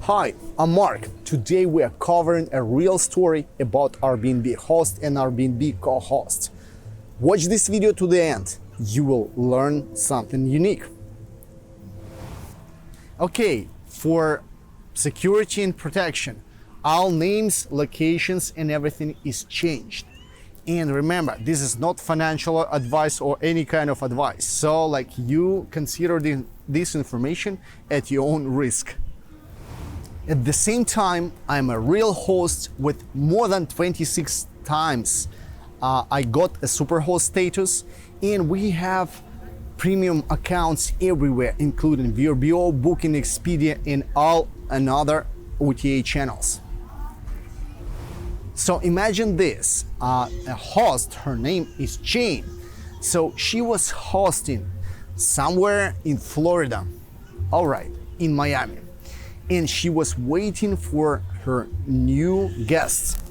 Hi, I'm Mark. Today we are covering a real story about Airbnb host and Airbnb co-host. Watch this video to the end. You will learn something unique. Okay, for security and protection, all names, locations, and everything is changed. And remember, this is not financial advice or any kind of advice. So you consider this information at your own risk. At the same time, I'm a real host with more than 26 times. I got a superhost status, and we have premium accounts everywhere, including VRBO, Booking, Expedia, and all another OTA channels. So imagine this, a host, her name is Jane. So she was hosting somewhere in Florida, all right, in Miami. And she was waiting for her new guests.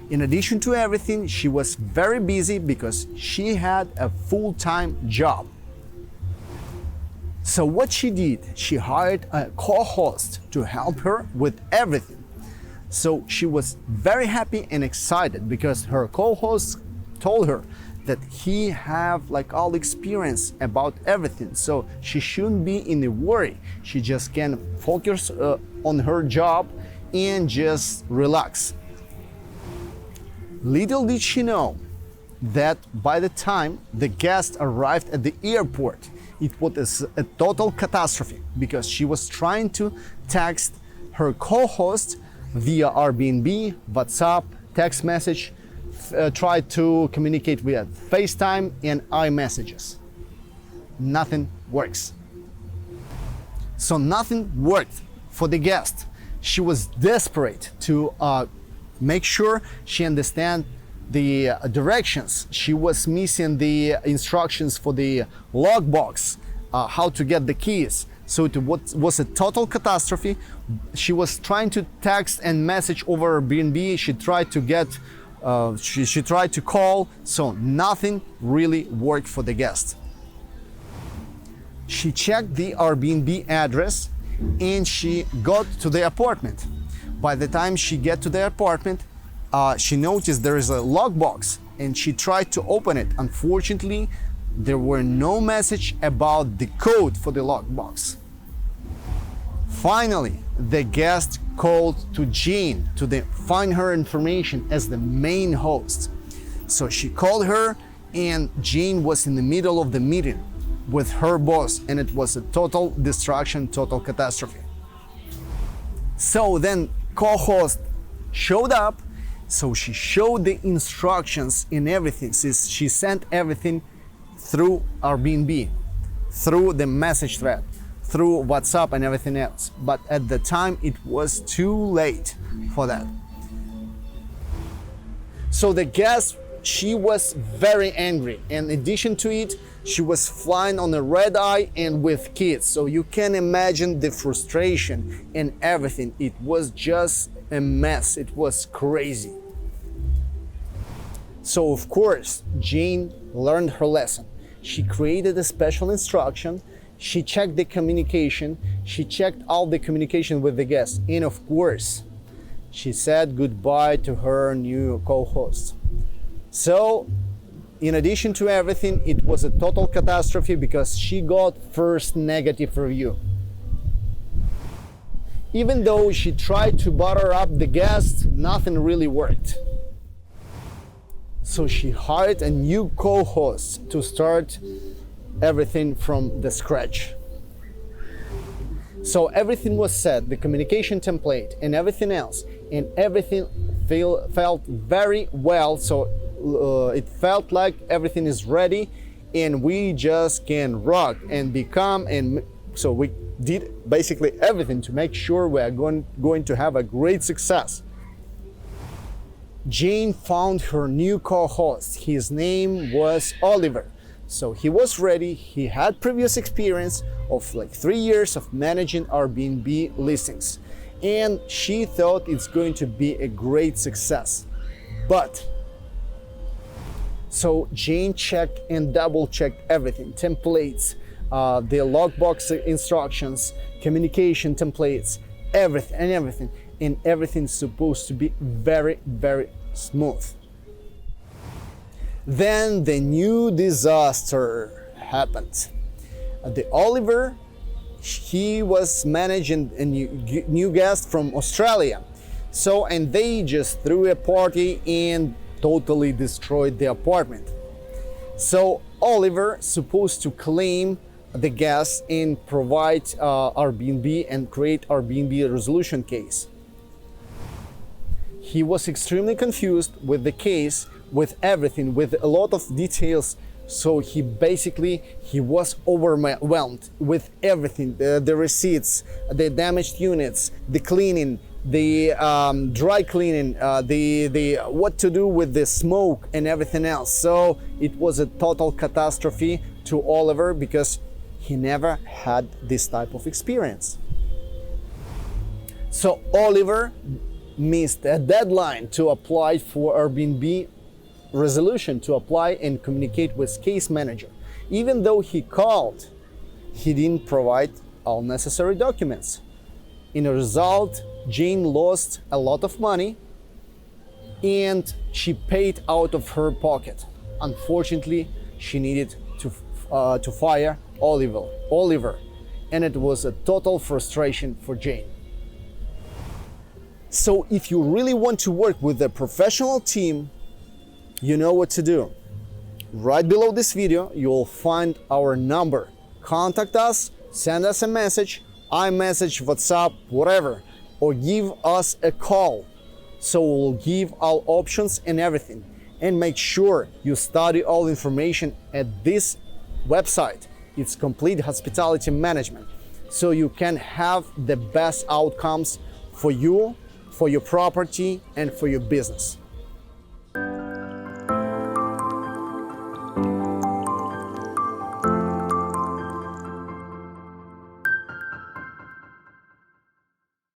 In addition to everything, she was very busy because she had a full-time job. So what she did, she hired a co-host to help her with everything. So she was very happy and excited because her co-host told her that he have all experience about everything, so she shouldn't be in a worry. She just can focus on her job and just relax. Little did she know that by the time the guest arrived at the airport, it was a total catastrophe because she was trying to text her co-host via Airbnb, WhatsApp, text message, tried to communicate via FaceTime and iMessages. Nothing works. So nothing worked for the guest. She was desperate to make sure she understand the directions. She was missing the instructions for the logbox, how to get the keys. So it was a total catastrophe. She was trying to text and message over Airbnb. She tried to get she tried to call, so nothing really worked for the guest. She checked the Airbnb address and she got to the apartment. By the time she get to the apartment, she noticed there is a lockbox and she tried to open it. Unfortunately, there were no message about the code for the lockbox. Finally, the guest called to Jane to find her information as the main host. So she called her and Jane was in the middle of the meeting with her boss, and it was a total distraction, total catastrophe. So then co-host showed up, so she showed the instructions and everything. She sent everything through Airbnb, through the message thread, through WhatsApp and everything else. But at the time, it was too late for that. So the guest, she was very angry. In addition to it, she was flying on a red eye and with kids. So you can imagine the frustration and everything. It was just a mess. It was crazy. So of course, Jane learned her lesson. She created a special instruction. She checked the communication. She checked all the communication with the guests. And of course, she said goodbye to her new co-host. So, in addition to everything, it was a total catastrophe because she got first negative review. Even though she tried to butter up the guests, nothing really worked. So she hired a new co-host to start everything from the scratch. So everything was set, the communication template and everything else, and everything felt very well. So it felt like everything is ready and we just can rock and become, and so we did basically everything to make sure we are going to have a great success. Jane found her new co-host. His name was Oliver. So he was ready. He had previous experience of 3 years of managing Airbnb listings. And she thought it's going to be a great success. But, so Jane checked and double checked everything. Templates, the logbox instructions, communication templates, everything, and everything's supposed to be very, very smooth. Then the new disaster happened. The Oliver, he was managing a new guest from Australia. So, and they just threw a party and totally destroyed the apartment. So Oliver supposed to claim the guest and provide Airbnb and create Airbnb resolution case. He was extremely confused with the case, with everything, with a lot of details. So he was overwhelmed with everything, the receipts, the damaged units, the cleaning, the dry cleaning, the what to do with the smoke and everything else. So it was a total catastrophe to Oliver because he never had this type of experience. So Oliver missed a deadline to apply for Airbnb resolution, to apply and communicate with case manager. Even though he called, he didn't provide all necessary documents. In a result, Jane lost a lot of money and she paid out of her pocket. Unfortunately, she needed to fire Oliver, and it was a total frustration for Jane. So if you really want to work with a professional team, you know what to do. Right below this video, you'll find our number. Contact us, send us a message, iMessage, WhatsApp, whatever, or give us a call. So we'll give all options and everything. And make sure you study all information at this website. It's complete hospitality management. So you can have the best outcomes for you, for your property, and for your business.